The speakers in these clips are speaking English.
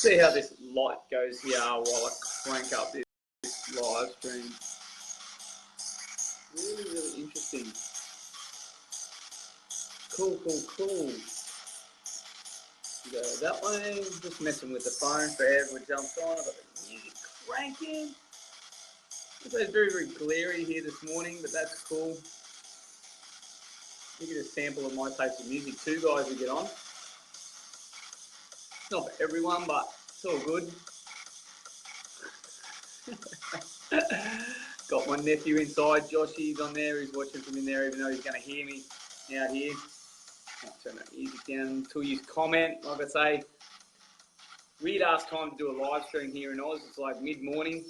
see how this light goes here while I crank up this live stream. Really, really interesting. Cool. Go that way. Just messing with the phone for everyone jumps on. I've got the music cranking. It's very, very glary here this morning, but that's cool. You get a sample of my taste of music too, guys, we get on. It's not for everyone, but it's all good. Got my nephew inside, Joshy's on there, he's watching from in there, even though he's going to hear me out here. I'll turn that music down until you comment. Like I say, weird ass time to do a live stream here in Oz. It's like mid-morning,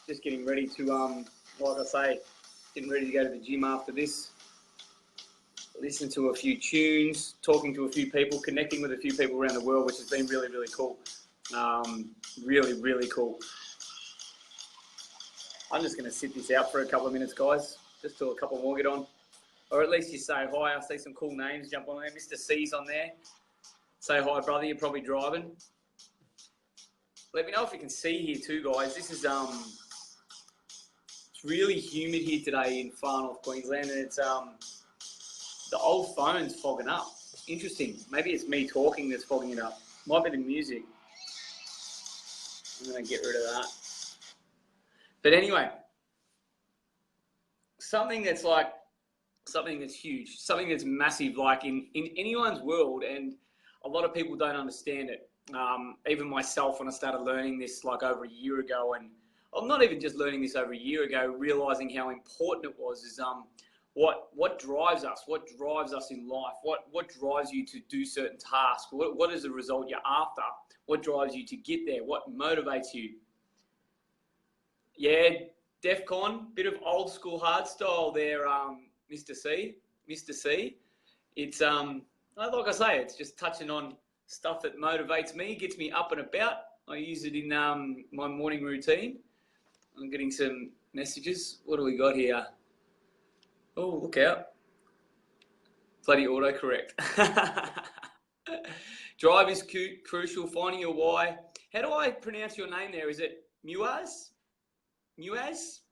just getting ready to, like I say, getting ready to go to the gym after this. Listen to a few tunes, talking to a few people, connecting with a few people around the world, which has been really, really cool. Really, really cool. I'm just going to sit this out for a couple of minutes, guys, just till a couple more get on. Or at least you say hi. I see some cool names jump on there. Mr. C's on there. Say hi, brother. You're probably driving. Let me know if you can see here too, guys. This is it's really humid here today in far north Queensland, and it's the old phone's fogging up. Interesting. Maybe it's me talking that's fogging it up. Might be the music. I'm going to get rid of that. But anyway, something that's huge, something that's massive, like in anyone's world, and a lot of people don't understand it. Even myself, when I started learning this like over a year ago, and I'm not even just learning this over a year ago, realizing how important it was, is what drives us in life, what drives you to do certain tasks, what is the result you're after, what drives you to get there, what motivates you. Yeah, DEFCON, bit of old school hard style there, Mr. C. It's like I say, it's just touching on stuff that motivates me, gets me up and about. I use it in my morning routine. I'm getting some messages. What do we got here? Oh, look out. Bloody autocorrect. Drive is crucial, finding your why. How do I pronounce your name there? Is it Muaz? Muaz?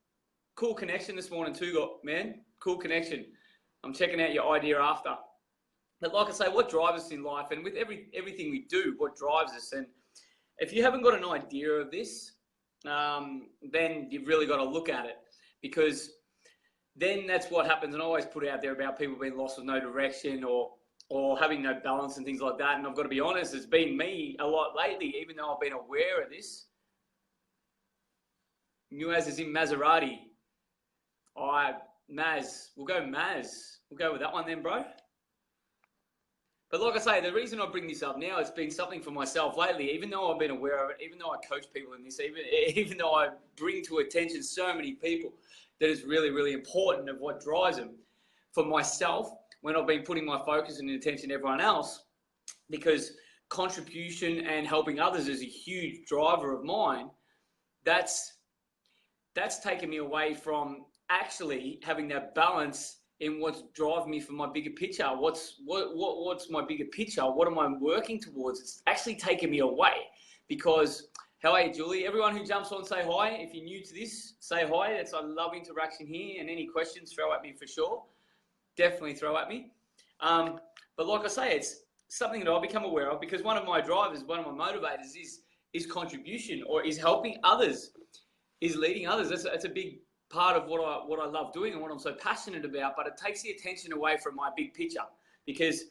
Cool connection this morning too, man. Cool connection. I'm checking out your idea after. But like I say, what drives us in life, and with everything we do, what drives us? And if you haven't got an idea of this, then you've really got to look at it, because then that's what happens. And I always put out there about people being lost with no direction or having no balance and things like that. And I've got to be honest, it's been me a lot lately, even though I've been aware of this. Muaz is in Maserati. Maz. We'll go Maz. We'll go with that one then, bro. But like I say, the reason I bring this up now, it's been something for myself lately, even though I've been aware of it, even though I coach people in this, even though I bring to attention so many people, that is really, really important of what drives them. For myself, when I've been putting my focus and attention to everyone else, because contribution and helping others is a huge driver of mine, that's taken me away from actually having that balance in what's driving me for my bigger picture. What's my bigger picture? What am I working towards? It's actually taken me away, because how are you, Julie? Everyone who jumps on, say hi. If you're new to this, say hi. I love interaction here, and any questions, throw at me for sure. Definitely throw at me. But like I say, it's something that I've become aware of, because one of my drivers, one of my motivators is contribution, or is helping others, is leading others. That's a big part of what I love doing and what I'm so passionate about. But it takes the attention away from my big picture, because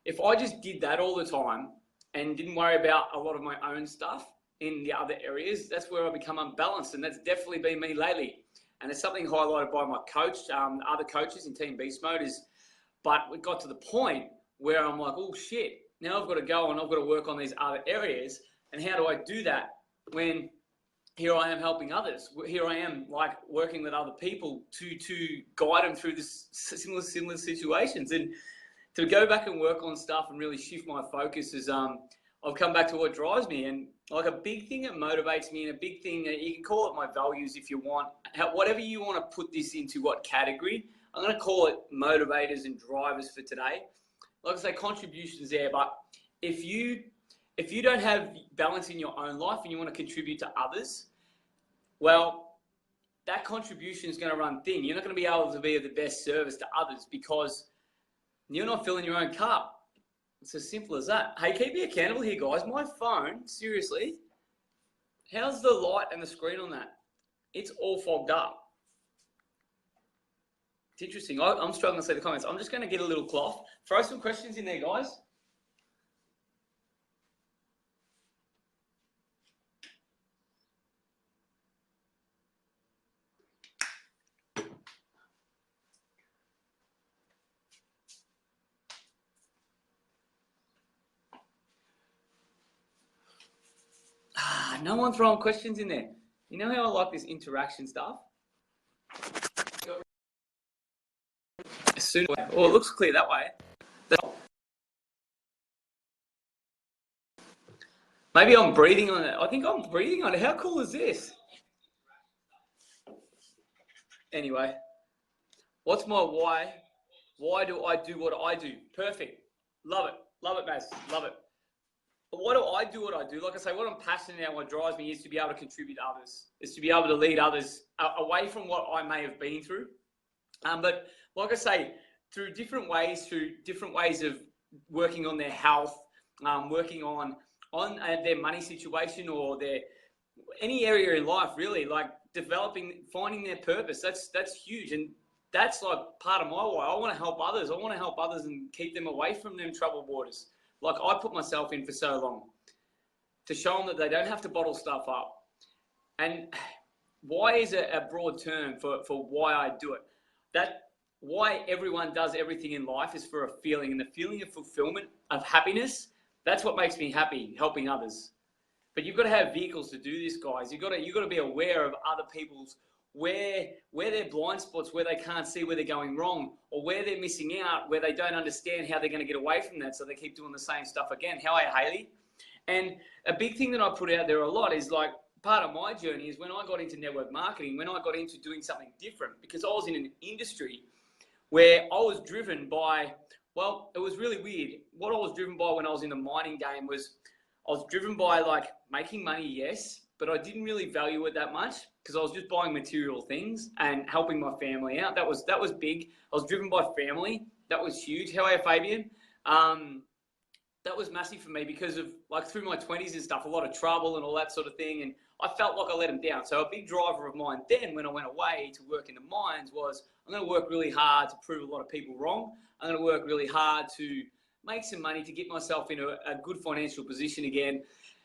if I just did that all the time and didn't worry about a lot of my own stuff in the other areas, that's where I become unbalanced. And that's definitely been me lately. And it's something highlighted by my coach, other coaches in Team Beast Mode but we got to the point where I'm like, oh shit, now I've got to go and I've got to work on these other areas. And how do I do that when here I am helping others? Here I am like working with other people to guide them through this similar situations. And to go back and work on stuff and really shift my focus is I've come back to what drives me. And like a big thing that motivates me, and a big thing that you can call it my values if you want, whatever you want to put this into, what category, I'm going to call it motivators and drivers for today. Like I say, contributions there, but if if you don't have balance in your own life and you want to contribute to others, well, that contribution is going to run thin. You're not going to be able to be of the best service to others because you're not filling your own cup. It's as simple as that. Hey, keep me accountable here, guys. My phone, seriously, how's the light and the screen on that? It's all fogged up. It's interesting. I'm struggling to see the comments. I'm just going to get a little cloth. Throw some questions in there, guys. No one throwing questions in there. You know how I like this interaction stuff? As soon as, oh, it looks clear that way. Maybe I'm breathing on it. I think I'm breathing on it. How cool is this? Anyway, what's my why? Why do I do what I do? Perfect. Love it. Love it, Maz. Love it. But why do I do what I do? Like I say, what I'm passionate about, what drives me is to be able to contribute to others, is to be able to lead others away from what I may have been through. But like I say, through different ways of working on their health, working on their money situation or any area in life, really, like finding their purpose. That's huge. And that's like part of my why. I want to help others. I want to help others and keep them away from them troubled waters. Like I put myself in for so long to show them that they don't have to bottle stuff up. And why is a broad term for why I do it. Why everyone does everything in life is for a feeling, and the feeling of fulfillment, of happiness, that's what makes me happy, helping others. But you've got to have vehicles to do this, guys. You've got to be aware of other people's where their blind spots, where they can't see where they're going wrong, or where they're missing out, where they don't understand how they're going to get away from that, so they keep doing the same stuff again. How are you, Haley? And a big thing that I put out there a lot is like, part of my journey is when I got into network marketing, when I got into doing something different, because I was in an industry where I was driven by, well, it was really weird. What I was driven by when I was in the mining game was I was driven by like making money, yes, but I didn't really value it that much because I was just buying material things and helping my family out. That was big. I was driven by family. That was huge. How are you, Fabian? That was massive for me because of like through my 20s and stuff, a lot of trouble and all that sort of thing. And I felt like I let them down. So a big driver of mine then when I went away to work in the mines was I'm going to work really hard to prove a lot of people wrong. I'm going to work really hard to make some money, to get myself in a good financial position again,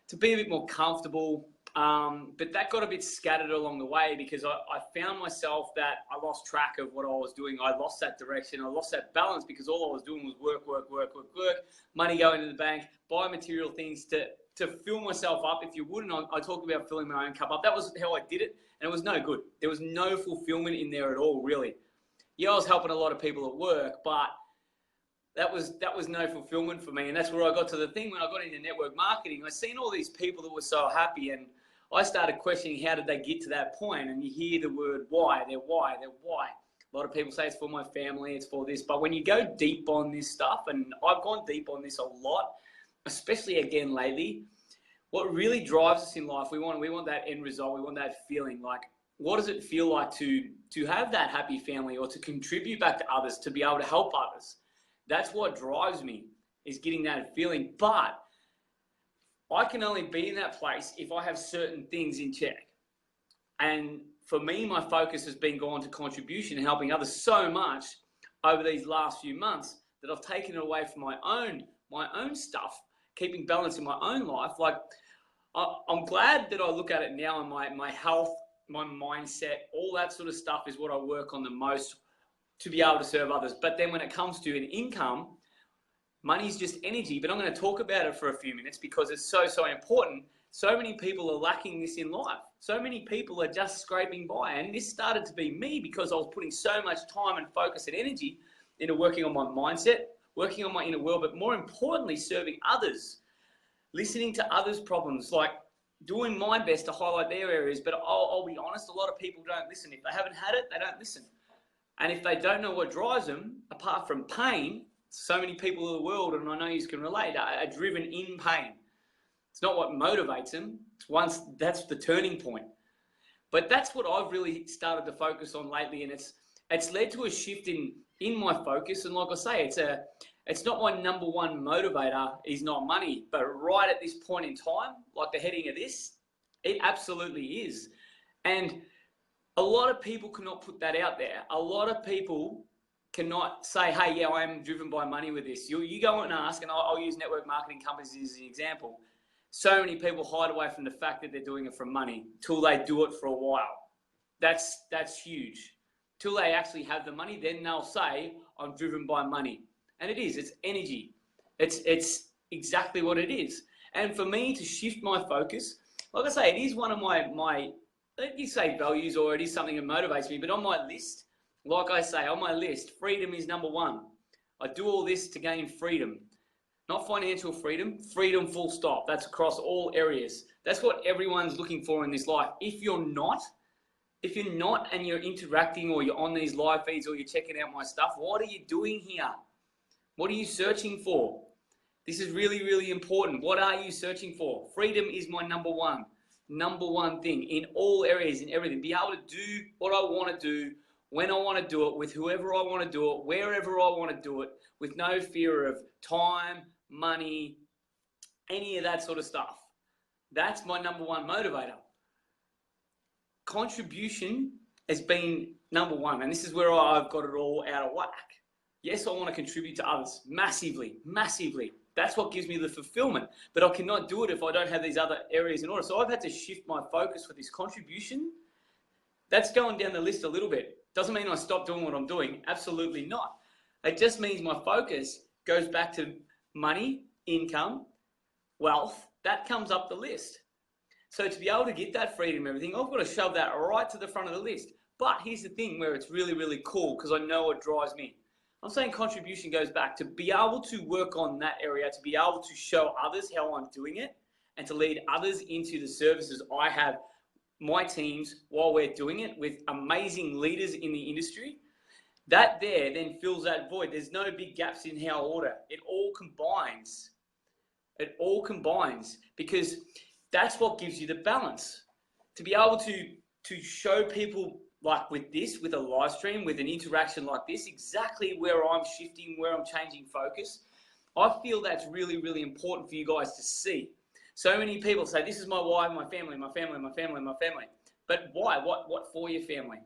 to be a bit more comfortable. But that got a bit scattered along the way because I found myself that I lost track of what I was doing. I lost that direction. I lost that balance because all I was doing was work, money going to the bank, buy material things to fill myself up. If you wouldn't, I talked about filling my own cup up. That was how I did it, and it was no good. There was no fulfillment in there at all, really. Yeah, I was helping a lot of people at work, but that was no fulfillment for me. And that's where I got to the thing when I got into network marketing. I seen all these people that were so happy, and I started questioning how did they get to that point. And you hear the word why, they're why. A lot of people say it's for my family, it's for this. But when you go deep on this stuff, and I've gone deep on this a lot, especially again lately, what really drives us in life, we want that end result, we want that feeling. Like, what does it feel like to have that happy family or to contribute back to others, to be able to help others? That's what drives me, is getting that feeling. But I can only be in that place if I have certain things in check. And for me, my focus has been gone to contribution and helping others so much over these last few months that I've taken it away from my own stuff, keeping balance in my own life. Like, I'm glad that I look at it now, and my health, my mindset, all that sort of stuff is what I work on the most to be able to serve others. But then when it comes to an income, money's just energy. But I'm going to talk about it for a few minutes because it's so important. So many people are lacking this in life. So many people are just scraping by. And this started to be me because I was putting so much time and focus and energy into working on my mindset, working on my inner world, but more importantly, serving others, listening to others' problems, like doing my best to highlight their areas. But I'll be honest, a lot of people don't listen. If they haven't had it, they don't listen. And if they don't know what drives them, apart from pain, so many people in the world, and I know you can relate, are driven in pain. It's not what motivates them. That's the turning point. But that's what I've really started to focus on lately, and it's led to a shift in my focus. And like I say, it's not my number one motivator is not money, but right at this point in time, like the heading of this, it absolutely is. And a lot of people cannot put that out there. A lot of people cannot say, hey, yeah, I am driven by money with this. You go and ask, and I'll use network marketing companies as an example. So many people hide away from the fact that they're doing it for money till they do it for a while. That's huge. Till they actually have the money, then they'll say, I'm driven by money. And it is, it's energy. It's exactly what it is. And for me to shift my focus, like I say, it is one of my you say values, or it is something that motivates me, but on my list, like I say, on my list, freedom is number one. I do all this to gain freedom. Not financial freedom, freedom full stop. That's across all areas. That's what everyone's looking for in this life. If you're not and you're interacting, or you're on these live feeds, or you're checking out my stuff, what are you doing here? What are you searching for? This is really, really important. What are you searching for? Freedom is my number one thing in all areas, in everything. Be able to do what I want to do, when I want to do it, with whoever I want to do it, wherever I want to do it, with no fear of time, money, any of that sort of stuff. That's my number one motivator. Contribution has been number one, and this is where I've got it all out of whack. Yes, I want to contribute to others massively, massively. That's what gives me the fulfillment, but I cannot do it if I don't have these other areas in order. So I've had to shift my focus for this contribution. That's going down the list a little bit. Doesn't mean I stop doing what I'm doing. Absolutely not. It just means my focus goes back to money, income, wealth. That comes up the list. So to be able to get that freedom and everything, I've got to shove that right to the front of the list. But here's the thing where it's really, really cool, because I know it drives me. I'm saying contribution goes back to be able to work on that area, to be able to show others how I'm doing it, and to lead others into the services I have, my teams, while we're doing it with amazing leaders in the industry. That there then fills that void. There's no big gaps in our order. It all combines. It all combines, because that's what gives you the balance. To be able to show people, like with this, with a live stream, with an interaction like this, exactly where I'm shifting, where I'm changing focus. I feel that's really, really important for you guys to see. So many people say, this is my wife, my family, my family, my family, my family. But why? What for your family?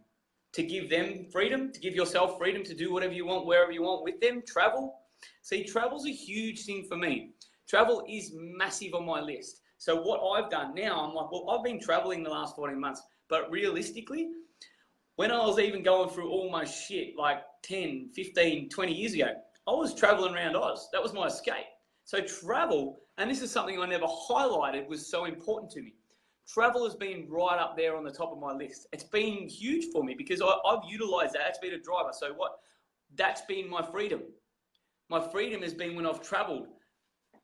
To give them freedom, to give yourself freedom to do whatever you want, wherever you want with them, travel. See, travel's a huge thing for me. Travel is massive on my list. So what I've done now, I'm like, well, I've been traveling the last 14 months, but realistically, when I was even going through all my shit like 10, 15, 20 years ago, I was traveling around Oz. That was my escape. So travel, and this is something I never highlighted, was so important to me. Travel has been right up there on the top of my list. It's been huge for me because I've utilized that. It's been a driver. So what? That's been my freedom. My freedom has been when I've traveled.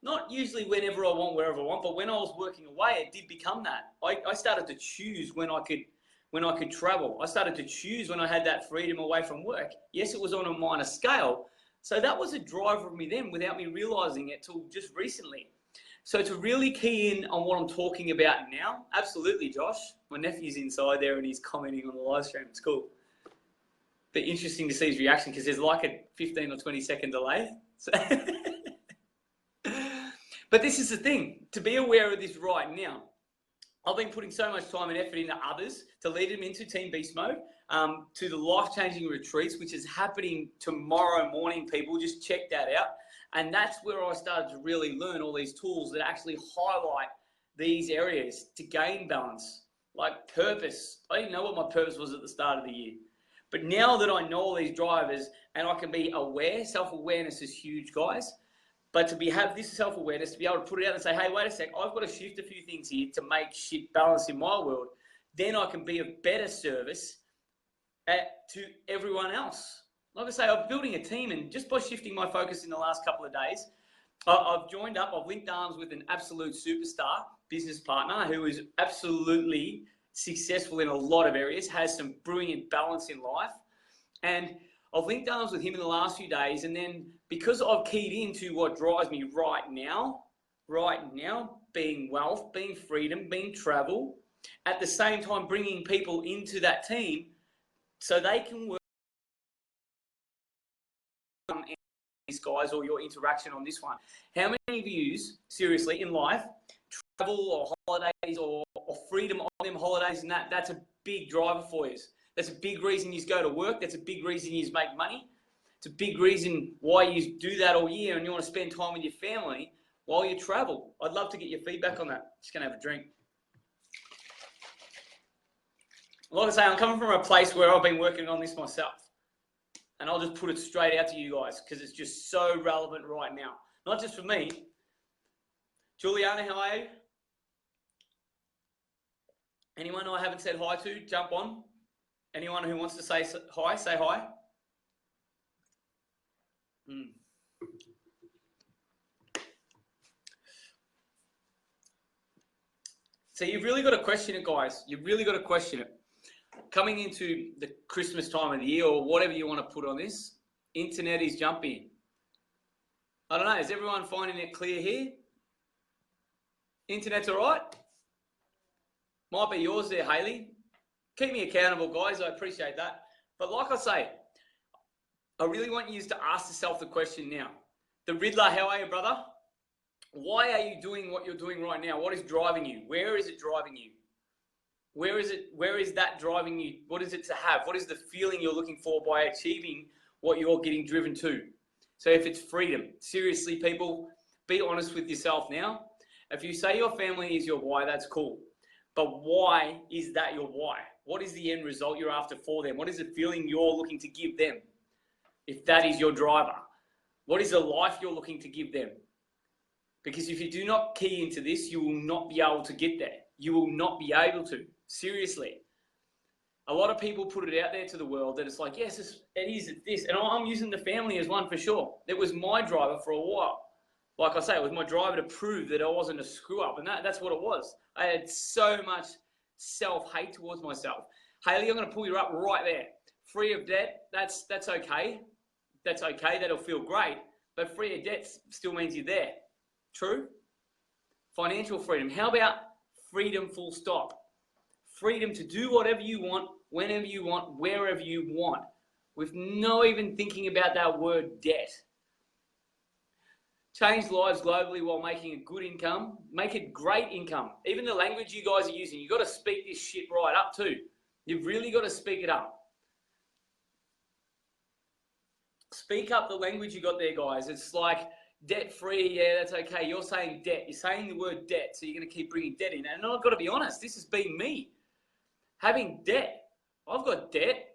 Not usually whenever I want, wherever I want, but when I was working away, it did become that. I started to choose when I could travel. I started to choose when I had that freedom away from work. Yes, it was on a minor scale. So that was a driver of me then without me realizing it till just recently. So to really key in on what I'm talking about now, absolutely, Josh. My nephew's inside there and he's commenting on the live stream. It's cool. But interesting to see his reaction because there's like a 15 or 20 second delay. So but this is the thing, to be aware of this right now. I've been putting so much time and effort into others to lead them into Team Beast Mode, to the life-changing retreats, which is happening tomorrow morning, people. Just check that out. And that's where I started to really learn all these tools that actually highlight these areas to gain balance, like purpose. I didn't know what my purpose was at the start of the year. But now that I know all these drivers and I can be aware, self-awareness is huge, guys. But to have this self-awareness, to be able to put it out and say, hey, wait a sec, I've got to shift a few things here to make shit balance in my world. Then I can be of better service to everyone else. Like I say, I'm building a team, and just by shifting my focus in the last couple of days, I've joined up, I've linked arms with an absolute superstar business partner who is absolutely successful in a lot of areas, has some brilliant balance in life. And I've linked arms with him in the last few days, and then because I've keyed into what drives me right now, being wealth, being freedom, being travel, at the same time bringing people into that team so they can work on these guys or your interaction on this one. How many of you, seriously, in life, travel or holidays or freedom on them holidays and that's a big driver for you? That's a big reason you go to work. That's a big reason you make money. It's a big reason why you do that all year and you want to spend time with your family while you travel. I'd love to get your feedback on that. Just going to have a drink. Like I say, I'm coming from a place where I've been working on this myself. And I'll just put it straight out to you guys because it's just so relevant right now. Not just for me. Juliana, how are you? Anyone I haven't said hi to, jump on. Anyone who wants to say hi, say hi. So you've really got to question it, guys. You've really got to question it. Coming into the Christmas time of the year or whatever you want to put on this, internet is jumping. I don't know. Is everyone finding it clear here? Internet's all right? Might be yours there, Haley. Keep me accountable, guys. I appreciate that. But like I say, I really want you to ask yourself the question now. The Riddler, how are you, brother? Why are you doing what you're doing right now? What is driving you? Where is it driving you? Where is that driving you? What is it to have? What is the feeling you're looking for by achieving what you're getting driven to? So if it's freedom, seriously, people, be honest with yourself now. If you say your family is your why, that's cool. But why is that your why? What is the end result you're after for them? What is the feeling you're looking to give them? If that is your driver, what is the life you're looking to give them? Because if you do not key into this, you will not be able to get there. You will not be able to. Seriously. A lot of people put it out there to the world that it's like, yes, it is this. And I'm using the family as one for sure. It was my driver for a while. Like I say, it was my driver to prove that I wasn't a screw up. And that's what it was. I had so much self-hate towards myself. Haley, I'm going to pull you up right there. Free of debt, that's okay. That's okay. That'll feel great. But free of debt still means you're there. True? Financial freedom. How about freedom full stop? Freedom to do whatever you want, whenever you want, wherever you want, with no even thinking about that word debt. Change lives globally while making a good income. Make it great income. Even the language you guys are using, you've got to speak this shit right up too. You've really got to speak it up. Speak up the language you got there, guys. It's like debt-free, yeah, that's okay. You're saying debt. You're saying the word debt, so you're going to keep bringing debt in. And I've got to be honest, this has been me. Having debt. I've got debt.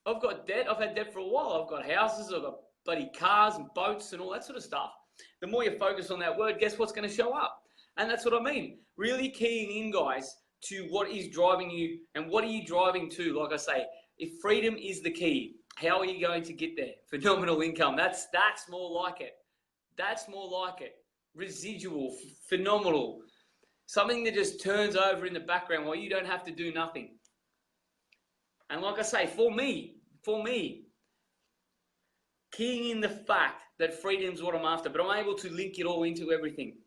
I've had debt for a while. I've got houses, I've got bloody cars and boats and all that sort of stuff. The more you focus on that word, guess what's going to show up? And that's what I mean. Really keying in, guys, to what is driving you and what are you driving to? Like I say, if freedom is the key, how are you going to get there? Phenomenal income. That's more like it. That's more like it. Residual, phenomenal. Something that just turns over in the background while you don't have to do nothing. And like I say, for me, keying in the fact that freedom's what I'm after, but I'm able to link it all into everything.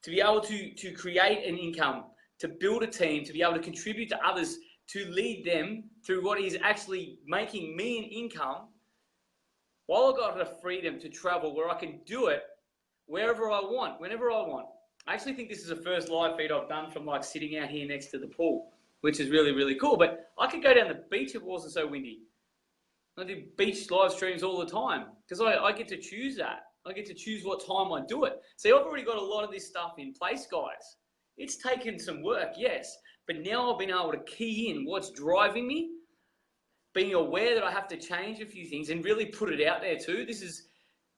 To be able to create an income, to build a team, to be able to contribute to others, to lead them through what is actually making me an income, while I've got the freedom to travel where I can do it wherever I want, whenever I want. I actually think this is the first live feed I've done from like sitting out here next to the pool, which is really, really cool. But I could go down the beach if it wasn't so windy. I do beach live streams all the time because I get to choose that. I get to choose what time I do it. See, I've already got a lot of this stuff in place, guys. It's taken some work, yes, but now I've been able to key in what's driving me, being aware that I have to change a few things and really put it out there too. This is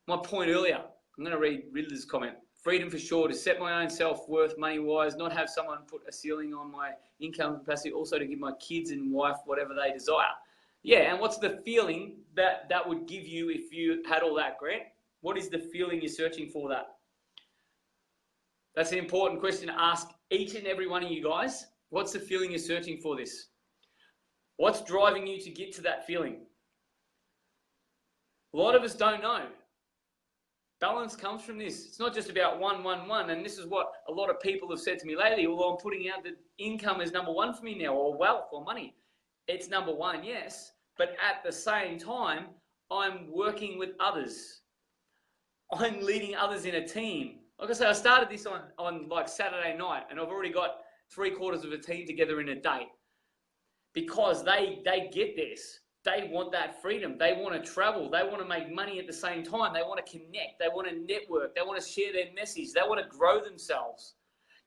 my point earlier. I'm going to read Riddler's comment. Freedom for sure, to set my own self-worth money-wise, not have someone put a ceiling on my income capacity, also to give my kids and wife whatever they desire. Yeah, and what's the feeling that would give you if you had all that, Grant? What is the feeling you're searching for that? That's an important question to ask each and every one of you guys. What's the feeling you're searching for this? What's driving you to get to that feeling? A lot of us don't know. Balance comes from this. It's not just about one. And this is what a lot of people have said to me lately, although I'm putting out that income is number one for me now, or wealth or money. It's number one, yes. But at the same time, I'm working with others. I'm leading others in a team. Like I said, I started this on like Saturday night, and I've already got 3/4 of a team together in a day. Because they get this. They want that freedom. They want to travel. They want to make money at the same time. They want to connect. They want to network. They want to share their message. They want to grow themselves.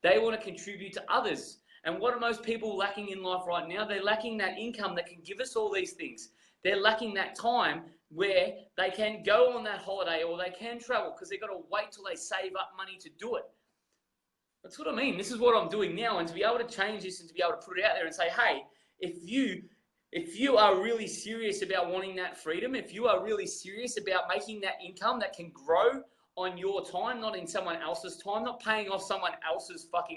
They want to contribute to others. And what are most people lacking in life right now? They're lacking that income that can give us all these things. They're lacking that time where they can go on that holiday or they can travel because they've got to wait till they save up money to do it. That's what I mean. This is what I'm doing now. And to be able to change this and to be able to put it out there and say, hey, if you are really serious about wanting that freedom, if you are really serious about making that income that can grow on your time, not in someone else's time, not paying off someone else's fucking